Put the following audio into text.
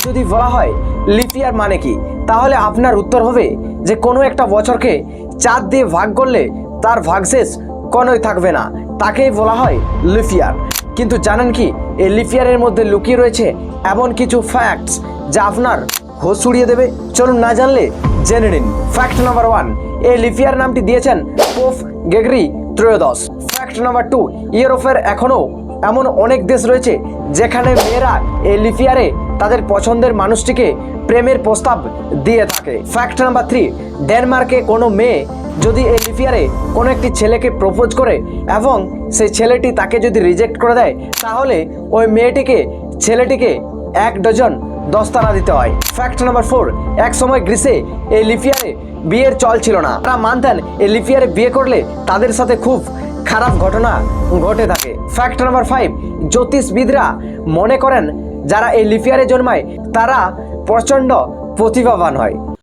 যদি বলা হয় লিপ ইয়ার মানে কি, তাহলে আপনার উত্তর হবে যে কোনো একটা বছরকে 4 দিয়ে ভাগ করলে তার ভাগশেষ কোনোই থাকবে না, তাকেই বলা হয় লিপ ইয়ার। কিন্তু জানেন কি, এই লিপ ইয়ারের মধ্যে লুকিয়ে রয়েছে এমন কিছু ফ্যাক্টস যা আপনার হোশ উড়িয়ে দেবে। চলুন না জানলে জেনে নিন। ফ্যাক্ট নাম্বার 1, এই লিপ ইয়ার নামটি দিয়েছেন পোপ গ্রেগরি ত্রয়োদশ। ফ্যাক্ট নাম্বার 2, ইউরোপের এখনও এমন অনেক দেশ রয়েছে যেখানে মেয়েরা এই লিপ ইয়ারে তাদের পছন্দের মানুষটিকে প্রেমের প্রস্তাব দিয়ে থাকে। ফ্যাক্ট নাম্বার 3, ডেনমার্কে কোনো মেয়ে যদি এই লিপ ইয়ারে কোনো একটি ছেলেকে প্রপোজ করে এবং সেই ছেলেটি তাকে যদি রিজেক্ট করে দেয়, তাহলে ওই ছেলেটিকে 1 ডজন দস্তানা দিতে হয়। ফ্যাক্ট নাম্বার 4, এক সময় গ্রিসে এই লিপ ইয়ারে বিয়ের চল ছিল না। তারা মানতেন এই লিপ ইয়ারে বিয়ে করলে তাদের সাথে খুব খারাপ ঘটনা ঘটে থাকে। ফ্যাক্ট নাম্বার 5, জ্যোতিষবিদরা মনে করেন যারা এই লিপ ইয়ারে জন্মায় তারা প্রচণ্ড প্রতিভাবান হয়।